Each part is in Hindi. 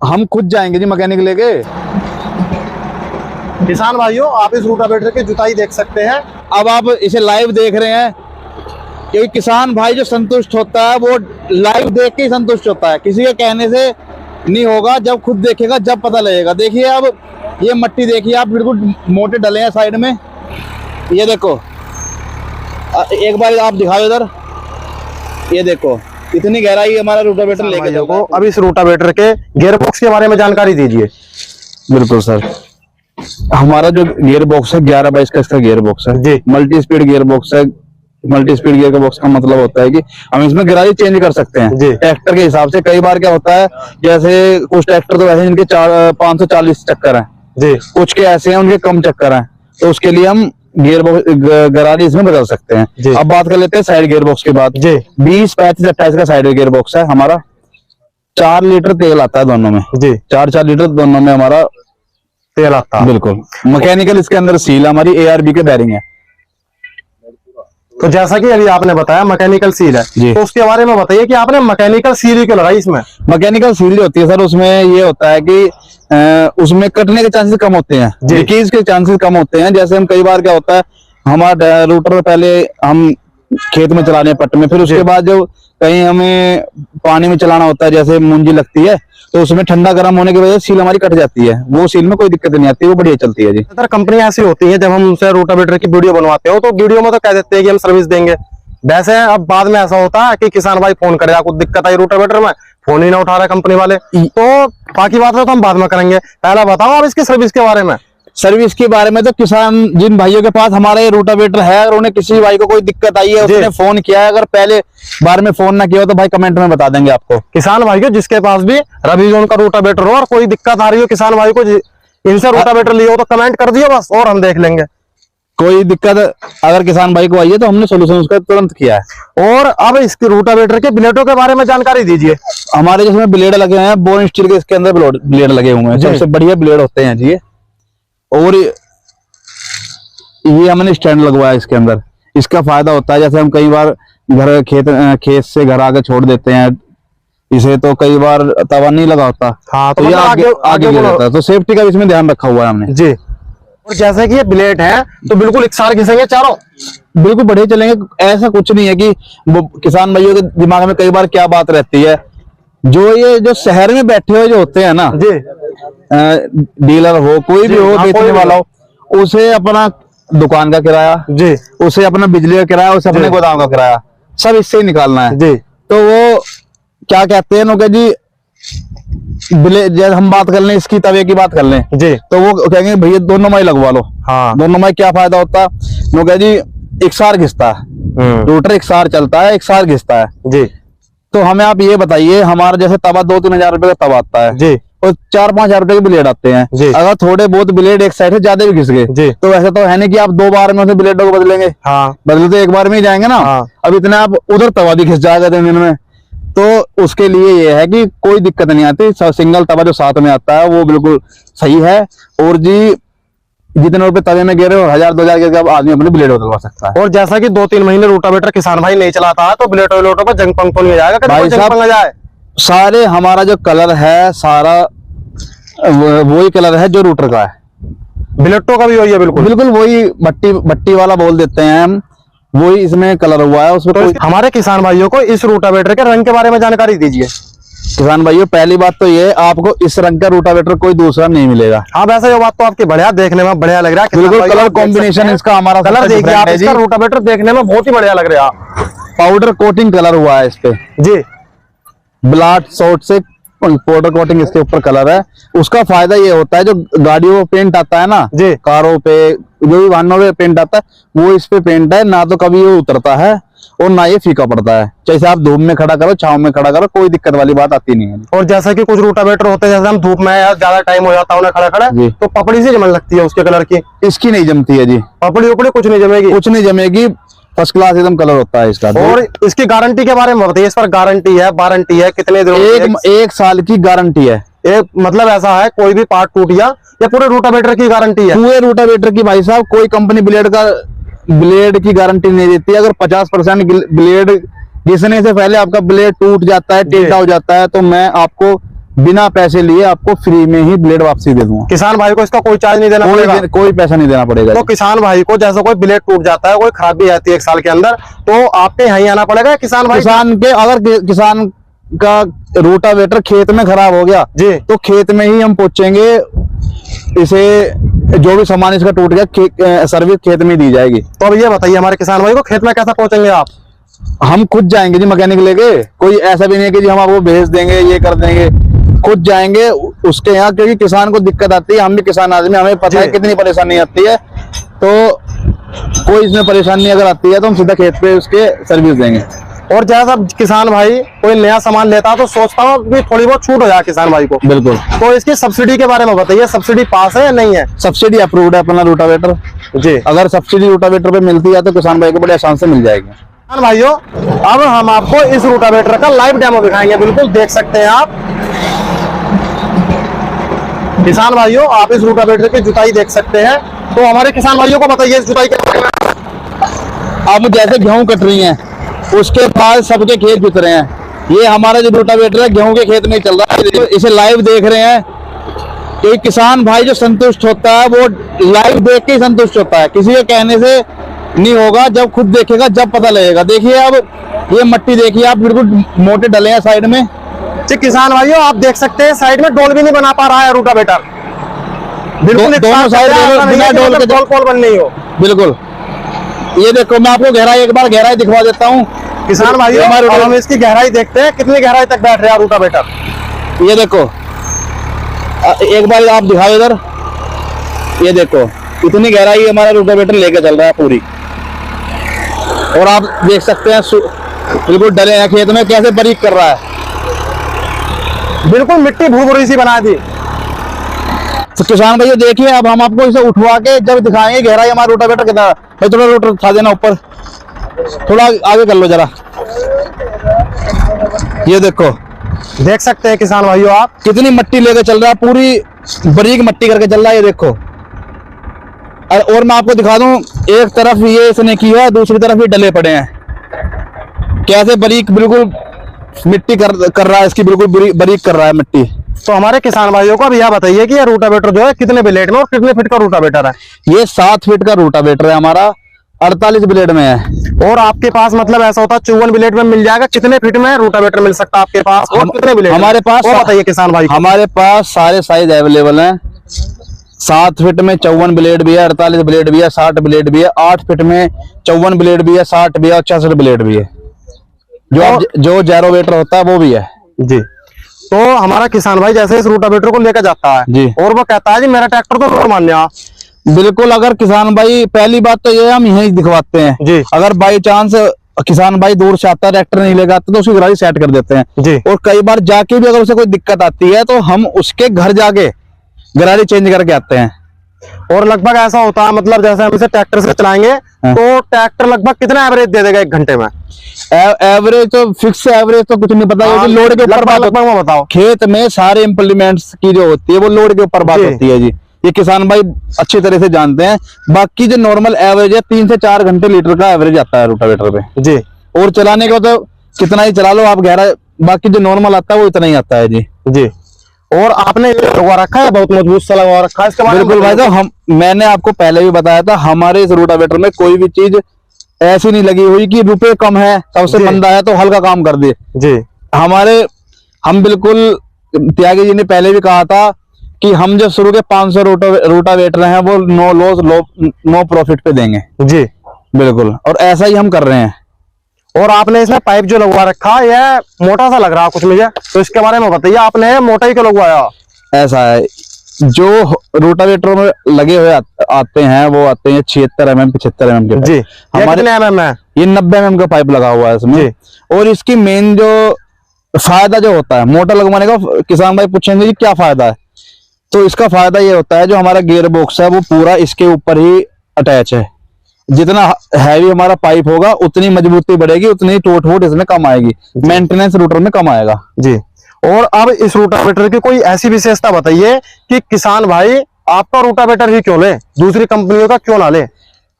हम खुद जाएंगे जी मैकेनिक लेके। किसान भाइयों, आप इस रोटावेटर की जुताई देख सकते हैं। अब आप इसे लाइव देख रहे हैं, क्योंकि किसान भाई जो संतुष्ट होता है वो लाइव देख के ही संतुष्ट होता है, किसी के कहने से नहीं होगा। जब खुद देखेगा जब पता लगेगा। देखिए अब ये मट्टी देखिए आप, बिल्कुल मोटे डले हैं साइड में। ये देखो, एक बार आप दिखाओ इधर, ये देखो इतनी गहराई हमारा रोटावेटर लेके जाओ। अब इस रोटावेटर के गियर बॉक्स के बारे में जानकारी दीजिए। बिल्कुल सर, हमारा जो गियर बॉक्स है 11/22 का इसका गियर बॉक्स है जी। मल्टी स्पीड गियर बॉक्स है। मल्टी स्पीड गियर का बॉक्स का मतलब होता है कि हम इसमें गिराई चेंज कर सकते हैं ट्रैक्टर के हिसाब से। कई बार क्या होता है, जैसे कुछ ट्रैक्टर तो वैसे इनके 540 चक्कर हैं जी, कुछ के ऐसे हैं उनके कम चक्कर हैं, तो उसके लिए हम गियर बॉक्स गरारी इसमें बदल सकते हैं। अब बात कर लेते हैं साइड गियर बॉक्स की बात जी। 20, 35, 28 का साइड गियर बॉक्स है हमारा। 4 लीटर तेल आता है दोनों में जी, 4 लीटर दोनों में हमारा तेल आता है। बिल्कुल मैकेनिकल इसके अंदर सील हमारी ARB के बैरिंग है। तो जैसा कि अभी आपने बताया मैकेनिकल सील है जी, तो उसके बारे में बताइए कि आपने मैकेनिकल सील क्यों लगाई इसमें। मैकेनिकल सील जो होती है सर, उसमें ये होता है कि उसमें कटने के चांसेस कम होते हैं, लीकेज के चांसेस कम होते हैं। जैसे हम कई बार क्या होता है, हमारा रूटर पहले हम खेत में चलाने हैं पट में, फिर उसके बाद जो कहीं हमें पानी में चलाना होता है, जैसे मुंजी लगती है, तो उसमें ठंडा गर्म होने की वजह से सील हमारी कट जाती है। वो सील में कोई दिक्कत नहीं आती, वो बढ़िया चलती है जी। सर कंपनी ऐसी होती है, जब हम उनसे रोटावेटर की वीडियो बनवाते हो तो वीडियो में तो कह देते हैं कि हम सर्विस देंगे। वैसे अब बाद में ऐसा होता है कि किसान भाई फोन करेगा, कुछ दिक्कत आई रोटावेटर में, फोन ही ना उठा रहा कंपनी वाले, तो बाकी बात है तो हम बाद में करेंगे। पहला बताओ आप इसकी सर्विस के बारे में। सर्विस के बारे में तो किसान जिन भाइयों के पास हमारा ये रोटावेटर है, अगर उन्हें किसी भाई को कोई दिक्कत आई है, उसने फोन किया है, अगर पहले बार में फोन ना किया हो तो भाई कमेंट में बता देंगे आपको। किसान भाइयों जिसके पास भी रवि जोन का रोटावेटर हो और कोई दिक्कत आ रही हो किसान भाई को, इनसे रोटावेटर लियो तो कमेंट कर दियो बस, और हम देख लेंगे। कोई दिक्कत अगर किसान भाई को आई है तो हमने सोल्यूशन उसका तुरंत किया है। और अब इसके रोटावेटर के ब्लेडों के बारे में जानकारी दीजिए। हमारे जिसमें ब्लेड लगे हुए हैं, बोन स्टील के इसके अंदर ब्लेड लगे हुए हैं, सबसे बढ़िया ब्लेड होते हैं जी। और ये हमने स्टैंड लगवाया इसके अंदर। इसका फायदा होता है, जैसे हम कई बार घर खेत से घर आगे छोड़ देते हैं इसे, तो कई बार तवा नहीं लगा होता, हाँ, तो ये आगे गिर जाता है, तो सेफ्टी का इसमें ध्यान रखा हुआ है हमने जी। और जैसे कि ये ब्लेड है तो बिल्कुल एकसार घिसेंगे चारों, बिल्कुल बढ़िया चलेंगे। ऐसा कुछ नहीं है कि किसान भाइयों के दिमाग में कई बार क्या बात रहती है, जो शहर में बैठे हुए जो होते हैं ना जी, डीलर हो कोई भी हो, बेचने वाला हो, उसे अपना दुकान का किराया जी, उसे अपना बिजली का किराया, उसे अपने गोदाम का किराया सब इससे ही निकालना है जी। तो वो क्या कहते हैं नौके जी, जब हम बात कर लें इसकी तवे की बात कर लें जी, तो वो कहेंगे भैया 2 नंबर लगवा लो। हाँ, 2 नंबर क्या फायदा होता है नौके जी, एकसार घिसता है रोटर, एकसार चलता है, एकसार घिसता है जी। तो हमें आप ये बताइए, हमारा जैसे तवा 2-3 हजार रुपए का तवा आता है जी, और 4-5 हजार रुपए के ब्लेड आते हैं जी। अगर थोड़े बहुत ब्लेड एक साइड से ज्यादा भी घिस गए तो वैसे तो है नहीं कि आप 2 बार में उसे ब्लेडों को बदलेंगे, हाँ, बदले तो एक बार में ही जाएंगे ना, हाँ। अब इतना आप उधर तवा भी घिस जाएगा 3 दिन में, तो उसके लिए ये है कि कोई दिक्कत नहीं आती। सिंगल तवा जो साथ में आता है वो बिल्कुल सही है। और जी जितने रुपए तवे में गिरे 1000-2000 के आदमी अपने ब्लेड बदलवा सकता है। और जैसा कि 2-3 महीने रोटावेटर किसान भाई नहीं चलाता है तो ब्लेड पर जंग पंग तो नहीं जाएगा भाई साहब। सारे हमारा जो कलर है सारा वही कलर है जो रूटर का है, ब्लेडों का भी वही है, बिल्कुल वही भट्टी वाला बोल देते हैं हम, वही इसमें कलर हुआ है उसमें। तो हमारे किसान भाइयों को इस रोटावेटर के रंग के बारे में जानकारी दीजिए। किसान भाइयों पहली बात तो ये, आपको इस रंग का रोटावेटर कोई दूसरा नहीं मिलेगा। हाँ वैसे ये बात तो आपकी बढ़िया, देखने में बढ़िया लग रहा है, बिल्कुल कलर कॉम्बिनेशन इसका हमारा कलर देखिए आप, इसका रोटावेटर देखने में बहुत ही बढ़िया लग रहा है। पाउडर कोटिंग कलर हुआ है इस पे जी, ब्लाट शॉर्ट से पाउडर कोटिंग इसके ऊपर कलर है। उसका फायदा ये होता है, जो गाड़ियों पे पेंट आता है ना जी, कारों पे जो भी वाहनों पे पेंट आता है वो इस पे पेंट है, ना तो कभी ये उतरता है और ना ये फीका पड़ता है। जैसे आप धूप में खड़ा करो, छांव में खड़ा करो, कोई दिक्कत वाली बात आती नहीं है। और जैसा कि कुछ रोटावेटर होते हैं, जैसे हम धूप में ज्यादा टाइम हो जाता है उन्हें खड़ा तो पपड़ी से जमन लगती है उसके कलर की, इसकी नहीं जमती है जी, पपड़ी उपड़ी कुछ नहीं जमेगी, कुछ नहीं जमेगी, फर्स्ट क्लास एकदम कलर होता है इसका। और इसकी गारंटी के बारे में बताइए, इस पर गारंटी है, वारंटी है, कितने दिन? 1 साल की गारंटी है। एक मतलब ऐसा है कोई भी पार्ट टूट गया या पूरे रोटावेटर की गारंटी है? पूरे रोटावेटर की भाई साहब, कोई कंपनी ब्लेड की गारंटी नहीं देती। अगर 50% ब्लेड घिसने से पहले आपका ब्लेड टूट जाता है, टेढ़ा हो जाता है, तो मैं आपको बिना पैसे लिए आपको फ्री में ही ब्लेड वापसी दे दूंगा। किसान भाई को इसका कोई चार्ज नहीं देना पड़ेगा? कोई पैसा नहीं देना पड़ेगा। तो किसान भाई को जैसे कोई ब्लेड टूट जाता है, कोई खराबी आती है 1 साल के अंदर, तो आपके यहाँ ही आना पड़ेगा किसान भाई? अगर किसान का रोटावेटर खेत में खराब हो गया जी, तो खेत में ही हम पहुंचेंगे, इसे जो भी सामान इसका टूट गया सर्विस खेत में दी जाएगी। तो अब ये बताइए हमारे किसान भाई को खेत में कैसे पहुंचेंगे आप? हम खुद जाएंगे जी मैकेनिक लेके, कोई ऐसा भी नहीं है कि जी हम आपको भेज देंगे ये कर देंगे, खुद जाएंगे उसके यहाँ, क्योंकि किसान को दिक्कत आती है, हम भी किसान आदमी, हमें पता है कितनी परेशानी आती है, तो कोई इसमें परेशानी अगर आती है तो हम सीधा खेत पे उसके सर्विस देंगे। और जैसा किसान भाई कोई नया सामान लेता है तो सोचता हूँ भी थोड़ी बहुत छूट हो जाए किसान भाई को। बिल्कुल। तो इसकी सब्सिडी के बारे में बताइए, सब्सिडी पास है या नहीं है? सब्सिडी अप्रूव्ड है अपना रोटावेटर जी। अगर सब्सिडी रोटावेटर पे मिलती है तो किसान भाई को बड़े आसान से मिल जाएगी। किसान भाइयों, अब हम आपको इस रोटावेटर का लाइव डेमो दिखाएंगे, बिल्कुल देख सकते हैं आप। किसान भाइयों, आप इस रोटावेटर की जुताई देख सकते हैं। तो हमारे किसान भाइयों को बताइए इस जुताई के बारे में। अब जैसे गेहूं कट रही है उसके बाद सबके खेत जुत रहे हैं, ये हमारा जो रोटावेटर है गेहूं के खेत में चल रहा है, इसे लाइव देख रहे हैं। कि किसान भाई जो संतुष्ट होता है वो लाइव देख के ही संतुष्ट होता है, किसी के कहने से नहीं होगा, जब खुद देखेगा जब पता लगेगा। देखिए अब ये मट्टी देखिए आप, बिल्कुल मोटे डले हैं साइड में। जी किसान भाइयों, आप देख सकते हैं साइड में डोल भी नहीं बना पा रहा है रोटावेटर, बिल्कुल दोनों साइड बिना डोल के डोल बन नहीं हो। बिल्कुल। ये देखो मैं आपको गहराई एक बार गहराई दिखवा देता हूँ। किसान भाइयों, हम इसकी गहराई देखते हैं, कितनी गहराई तक बैठ रहा है रोटावेटर। ये देखो एक बार आप दिखाओ इधर, ये देखो इतनी गहराई हमारा रोटावेटर लेके चल रहा है पूरी। और आप देख सकते हैं बिल्कुल डले हैं खेत में, कैसे बारीक कर रहा है, बिल्कुल मिट्टी भूभुरी सी बना दी। तो किसान भाई देखिए अब हम आपको इसे उठवा के जब दिखाएंगे गहराई हमारा रोटावेटर कितना है। थोड़ा रोटर उठा देना ऊपर, थोड़ा आगे कर लो जरा। ये देखो देख सकते हैं किसान भाइयों आप कितनी मट्टी लेके चल रहा है, पूरी बारीक मट्टी करके चल रहा है। ये देखो और मैं आपको दिखा दूं, एक तरफ ये इसने की है, दूसरी तरफ ये डले पड़े हैं, कैसे बारीक बिल्कुल मिट्टी कर रहा है इसकी, बिल्कुल बारीक कर रहा है मिट्टी। तो हमारे किसान भाइयों को अब यह बताइए कि ये रोटावेटर जो है कितने ब्लेड में और कितने फीट का रोटावेटर है? ये 7 फीट का रोटावेटर है हमारा, 48 ब्लेड में है। और आपके पास मतलब ऐसा होता है 54 ब्लेड में मिल जाएगा? कितने फीट में रोटावेटर मिल सकता है आपके पास और कितने ब्लेड? हमारे पास बताइए किसान भाई। हमारे पास सारे साइज अवेलेबल हैं। 7 फीट में 54 ब्लेड भी है, 48 ब्लेड भी है, 60 ब्लेड भी है, 8 फीट में 54 ब्लेड भी है, 60 भी है और 66 ब्लेड भी है। जो जैरोवेटर होता है वो भी है जी। तो हमारा किसान भाई जैसे इस रोटावेटर को लेकर जाता है जी, और वो कहता है जी मेरा ट्रैक्टर तो रोड मान लिया। बिल्कुल। अगर किसान भाई, पहली बात तो ये हम यही दिखवाते हैं जी। अगर बाई चांस किसान भाई दूर से आता है, ट्रैक्टर नहीं लेकर आता तो उसकी गरारी सेट कर देते हैं जी। और कई बार जाके भी अगर उसे कोई दिक्कत आती है तो हम उसके घर जाके गरारी चेंज करके आते हैं। और लगभग ऐसा होता है मतलब जैसे हम इसे ट्रैक्टर से चलाएंगे तो ट्रैक्टर लगभग कितना एवरेज दे देगा 1 घंटे में? एवरेज तो फिक्स एवरेज तो कुछ नहीं पता, लोड के ऊपर बात बताओ। खेत में सारे इंप्लीमेंट्स की जो होती है वो लोड के ऊपर बात होती है जी, ये किसान भाई अच्छी तरह से जानते हैं। बाकी जो नॉर्मल एवरेज है 3 से 4 घंटे लीटर का एवरेज आता है रोटावेटर पे जी। और चलाने को तो कितना ही चला लो आप गहरा, बाकी जो नॉर्मल आता है वो इतना ही आता है जी जी। और आपने लगवा रखा है, बहुत मजबूत सा लगवा रखा है इसके बारे में? बिल्कुल भाई साहब, मैंने आपको पहले भी बताया था हमारे इस रोटावेटर में कोई भी चीज ऐसी नहीं लगी हुई कि रुपए कम है, सबसे मंदा है तो हल्का काम कर दे जी। हम बिल्कुल, त्यागी जी ने पहले भी कहा था कि हम जो शुरू के 500 रोटावेटर हैं वो नो प्रॉफिट पे देंगे जी। बिल्कुल, और ऐसा ही हम कर रहे हैं। और आपने इसमें पाइप जो लगवा रखा है यह मोटा सा लग रहा है कुछ मुझे, तो इसके बारे में बताइए। आपने मोटा ही क्यों लगवाया? ऐसा है, जो रोटावेटर में लगे हुए आते हैं वो आते हैं 76 mm 75 mm के जी। हमारे mm है? ये 90 mm का पाइप लगा हुआ है इसमें। और इसकी मेन जो फायदा जो होता है मोटा लगवाने का, किसान भाई पूछेंगे कि क्या फायदा है, तो इसका फायदा ये होता है जो हमारा गियर बॉक्स है वो पूरा इसके ऊपर ही अटैच है। जितना हैवी हमारा पाइप होगा उतनी मजबूती बढ़ेगी, उतनी टोट वोट इसमें कम आएगी, मेंटेनेंस रूटर में कम आएगा जी। और अब इस रोटावेटर की कोई ऐसी विशेषता बताइए कि किसान भाई आपका रोटावेटर ही क्यों ले, दूसरी कंपनियों का क्यों ना ले?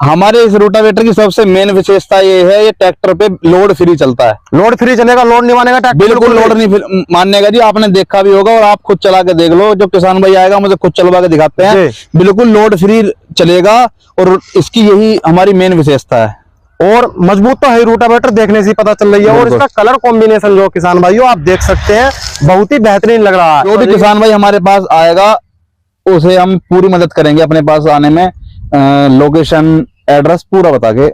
हमारे इस रोटावेटर की सबसे मेन विशेषता ये है, ये ट्रैक्टर पे लोड फ्री चलता है। लोड फ्री चलेगा, लोड नहीं मानेगा ट्रैक्टर? बिल्कुल लोड नहीं मानने का जी, आपने देखा भी होगा और आप खुद चला के देख लो, जो किसान भाई आएगा मुझे खुद चलवा के दिखाते हैं, बिल्कुल लोड फ्री चलेगा और इसकी यही हमारी मेन विशेषता है। और मजबूत तो है रोटावेटर, देखने से पता चल रही है। और इसका कलर कॉम्बिनेशन जो किसान भाइयों आप देख सकते हैं, बहुत ही बेहतरीन लग रहा है। जो भी किसान भाई हमारे पास आएगा उसे हम पूरी मदद करेंगे अपने पास आने में, लोकेशन एड्रेस पूरा बता के।